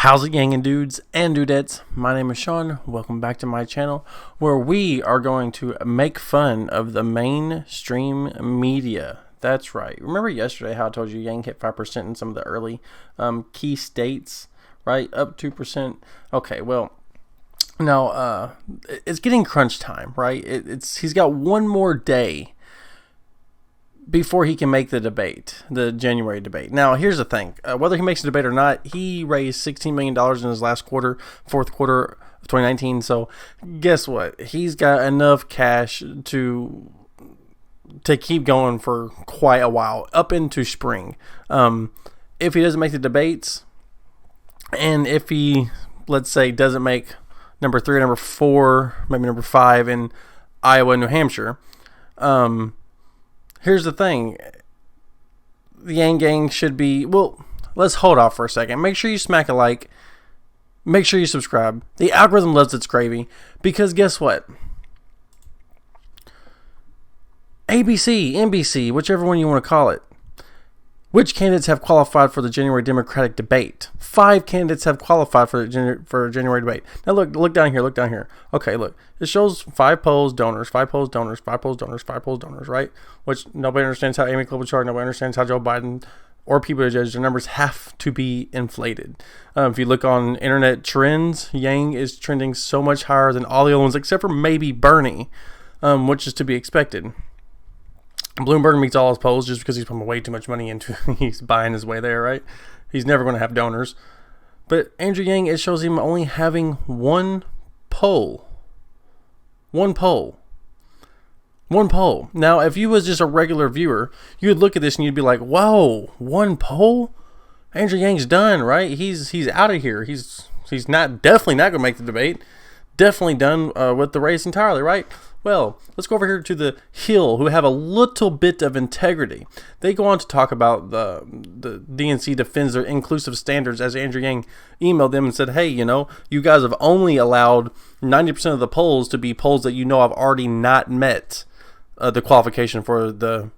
How's it gangin' dudes and dudettes? My name is Sean. Welcome back to my channel where we are going to make fun of the mainstream media. That's right. Remember yesterday how I told you Yang hit 5% in some of the early key states, right? Up 2%. Okay, well, now it's getting crunch time, right? He's got one more day before he can make the debate, the January debate. Now, here's the thing. Whether he makes the debate or not, he raised $16 million in his last quarter, fourth quarter of 2019. So, guess what? He's got enough cash to keep going for quite a while, up into spring. If he doesn't make the debates, and if he, let's say, doesn't make number 3 or number 4, maybe number 5 in Iowa and New Hampshire, here's the thing. The Yang Gang should be... Well, let's hold off for a second. Make sure you smack a like. Make sure you subscribe. The algorithm loves its gravy. Because guess what? ABC, NBC, whichever one you want to call it. Which candidates have qualified for the January Democratic debate? 5 candidates have qualified for a January debate. Now look down here, look down here. Okay, look. It shows 5 polls, donors, 5 polls, donors, 5 polls, donors, 5 polls, donors, right? Which nobody understands how Amy Klobuchar, nobody understands how Joe Biden or people to judge. The numbers have to be inflated. If you look on internet trends, Yang is trending so much higher than all the other ones except for maybe Bernie, which is to be expected. Bloomberg meets all his polls just because he's putting way too much money into he's buying his way there, right? He's never going to have donors. But Andrew Yang, it shows him only having one poll. One poll. One poll. Now, if you was just a regular viewer, you would look at this and you'd be like, whoa, one poll? Andrew Yang's done, right? He's out of here. He's definitely not going to make the debate. Definitely done with the race entirely, right? Well, let's go over here to the Hill, who have a little bit of integrity. They go on to talk about the DNC defends their inclusive standards, as Andrew Yang emailed them and said, hey, you guys have only allowed 90% of the polls to be polls that have already not met the qualification for the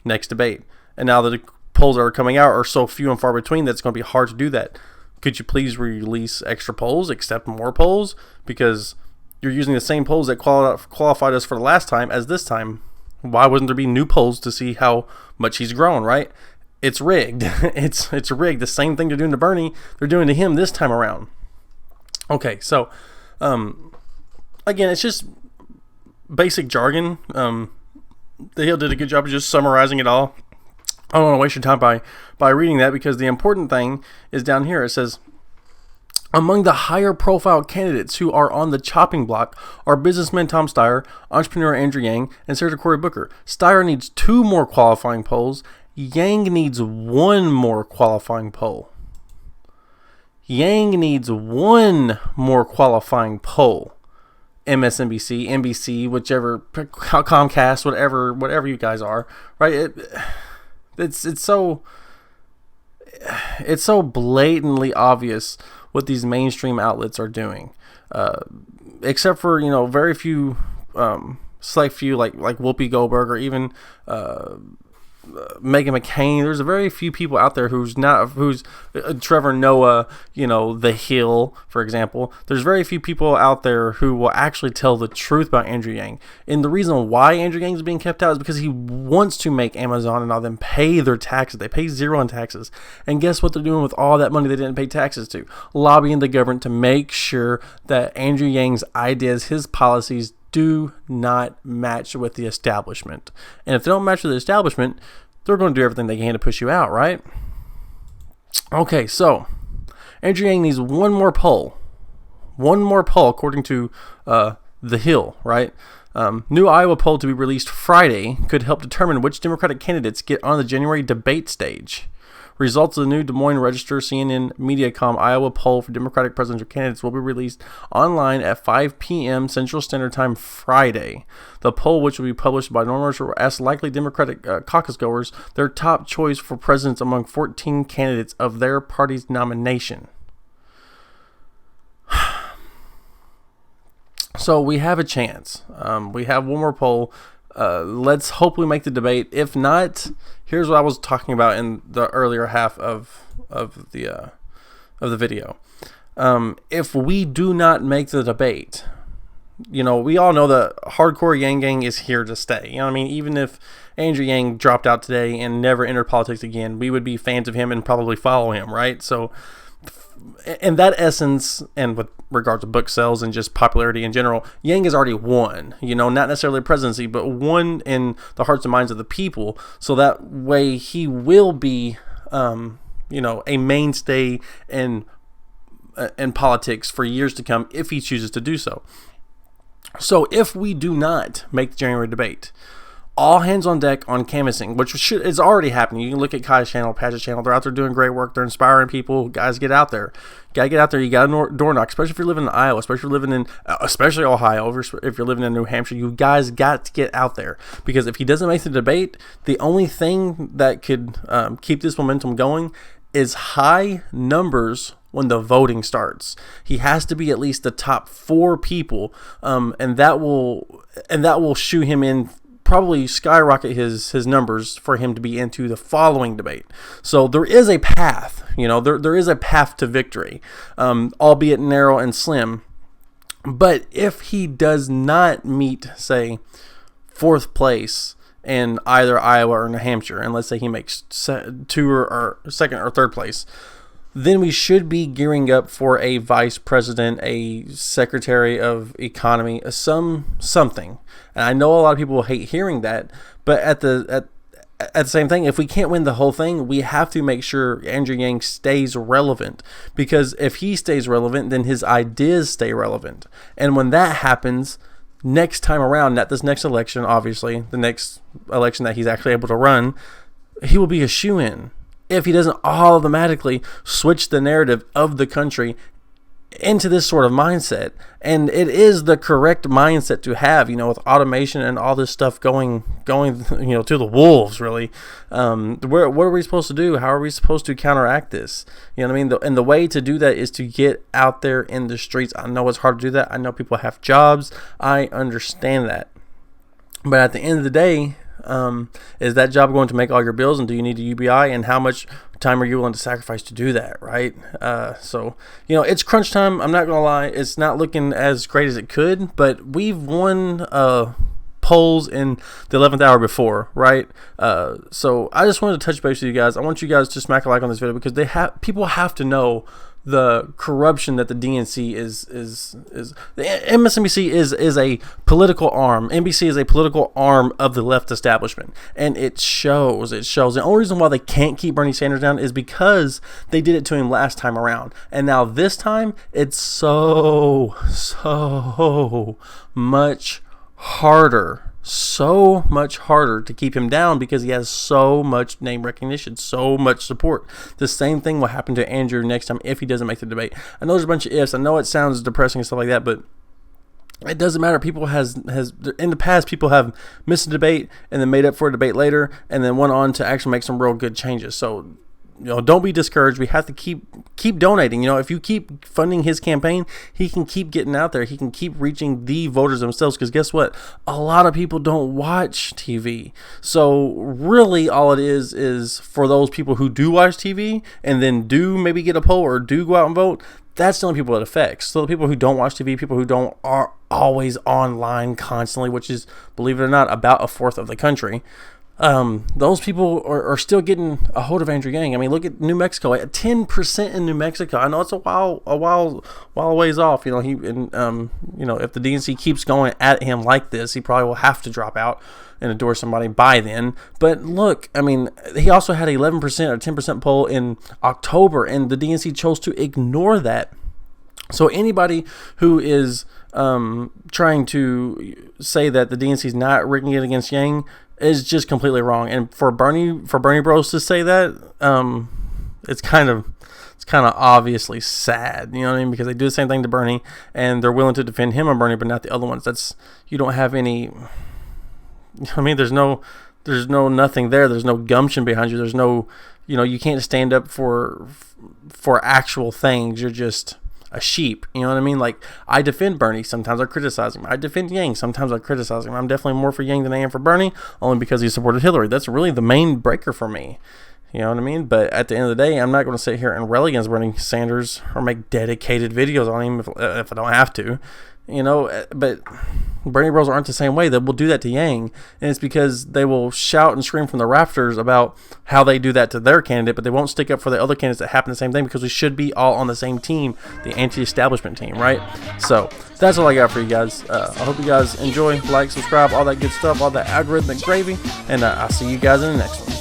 next debate. And now the polls that are coming out are so few and far between that it's going to be hard to do that. Could you please release extra polls, accept more polls? Because you're using the same polls that qualified us for the last time as this time. Why wouldn't there be new polls to see how much he's grown, right? It's rigged. It's rigged. The same thing they're doing to Bernie, they're doing to him this time around. Okay, so again, it's just basic jargon. The Hill did a good job of just summarizing it all. I don't want to waste your time by reading that, because the important thing is down here. It says, among the higher profile candidates who are on the chopping block are businessman Tom Steyer, entrepreneur Andrew Yang, and Senator Cory Booker. Steyer needs 2 more qualifying polls. Yang needs 1 more qualifying poll. Yang needs 1 more qualifying poll. MSNBC, NBC, whichever, Comcast, whatever you guys are, right? It's so blatantly obvious what these mainstream outlets are doing, except for very few, select few like Whoopi Goldberg or even Meghan McCain. There's a very few people out there who's Trevor Noah, The Hill, for example. There's very few people out there who will actually tell the truth about Andrew Yang. And the reason why Andrew Yang is being kept out is because he wants to make Amazon and all them pay their taxes. They pay 0 in taxes. And guess what they're doing with all that money they didn't pay taxes to? Lobbying the government to make sure that Andrew Yang's ideas, his policies, do not match with the establishment. And if they don't match with the establishment, they're going to do everything they can to push you out, right? Okay, so Andrew Yang needs 1 more poll. 1 more poll, according to The Hill, right? New Iowa poll to be released Friday could help determine which Democratic candidates get on the January debate stage. Results of the new Des Moines Register, CNN, Mediacom Iowa poll for Democratic presidential candidates will be released online at 5 p.m. Central Standard Time Friday. The poll, which will be published by Northern, will ask likely Democratic caucus goers their top choice for presidents among 14 candidates of their party's nomination. So we have a chance. We have 1 more poll. Let's hope we make the debate. If not, here's what I was talking about in the earlier half of the of the video. If we do not make the debate, we all know that hardcore Yang Gang is here to stay. Even if Andrew Yang dropped out today and never entered politics again, we would be fans of him and probably follow him, right? So, in that essence, and with regard to book sales and just popularity in general, Yang has already won, not necessarily presidency, but won in the hearts and minds of the people. So that way he will be, a mainstay in politics for years to come if he chooses to do so. So if we do not make the January debate, all hands on deck on canvassing, which is already happening. You can look at Kai's channel, Patch's channel. They're out there doing great work. They're inspiring people. Guys, get out there. Gotta get out there. You gotta door knock, especially if you're living in Iowa, especially if you're living in, especially Ohio, if you're living in New Hampshire. You guys got to get out there, because if he doesn't make the debate, the only thing that could keep this momentum going is high numbers when the voting starts. He has to be at least the top 4 people, and that will shoe him in, probably skyrocket his numbers for him to be into the following debate. So there is a path, there is a path to victory, albeit narrow and slim. But if he does not meet, say, 4th place in either Iowa or New Hampshire, and let's say he makes 2 or 2nd or 3rd place, then we should be gearing up for a vice president, a secretary of economy, something. And I know a lot of people will hate hearing that, but at the same thing, if we can't win the whole thing, we have to make sure Andrew Yang stays relevant, because if he stays relevant, then his ideas stay relevant. And when that happens, next time around, not this next election, obviously, the next election that he's actually able to run, he will be a shoo-in if he doesn't automatically switch the narrative of the country into this sort of mindset. And it is the correct mindset to have, with automation and all this stuff going, to the wolves, really. What are we supposed to do? How are we supposed to counteract this? And the way to do that is to get out there in the streets. I know it's hard to do that. I know people have jobs. I understand that. But at the end of the day, is that job going to make all your bills, and do you need a UBI, and how much time are you willing to sacrifice to do that, right? So it's crunch time. I'm not gonna lie, it's not looking as great as it could, but we've won polls in the 11th hour before, right? So I just wanted to touch base with you guys. I want you guys to smack a like on this video, because people have to know the corruption that the DNC is the MSNBC is a political arm. NBC is a political arm of the left establishment, and it shows. The only reason why they can't keep Bernie Sanders down is because they did it to him last time around, and now this time it's so much harder. So much harder to keep him down, because he has so much name recognition, so much support. The same thing will happen to Andrew next time if he doesn't make the debate. I know there's a bunch of ifs. I know it sounds depressing and stuff like that, but it doesn't matter. People has in the past, people have missed a debate and then made up for a debate later, and then went on to actually make some real good changes. So don't be discouraged. We have to keep donating. If you keep funding his campaign, he can keep getting out there. He can keep reaching the voters themselves, because guess what? A lot of people don't watch TV. So really all it is for those people who do watch TV and then do maybe get a poll or do go out and vote, that's the only people it affects. So the people who don't watch TV, people who are always online constantly, which is, believe it or not, about 1/4 of the country, those people are still getting a hold of Andrew Yang. Look at New Mexico, at 10% in New Mexico. I know it's a while ways off. If the DNC keeps going at him like this, he probably will have to drop out and endorse somebody by then. But look, he also had 11% or 10% poll in October, and the DNC chose to ignore that. So anybody who is trying to say that the DNC is not rigging it against Yang is just completely wrong. And for Bernie Bros to say that, it's kind of obviously sad, because they do the same thing to Bernie, and they're willing to defend him and Bernie, but not the other ones. You don't have any. There's no nothing there. There's no gumption behind you. There's no, you can't stand up for actual things. You're just a sheep. Like, I defend Bernie, sometimes I criticize him. I defend Yang, sometimes I criticize him. I'm definitely more for Yang than I am for Bernie, only because he supported Hillary. That's really the main breaker for me. You know what I mean? But at the end of the day, I'm not going to sit here and rail against Bernie Sanders or make dedicated videos on him if I don't have to. You know, but Bernie Bros aren't the same way. They will do that to Yang, and it's because they will shout and scream from the rafters about how they do that to their candidate, but they won't stick up for the other candidates that happen the same thing, because we should be all on the same team, the anti-establishment team, right? So that's all I got for you guys. I hope you guys enjoy, like, subscribe, all that good stuff, all that algorithmic gravy, and I'll see you guys in the next one.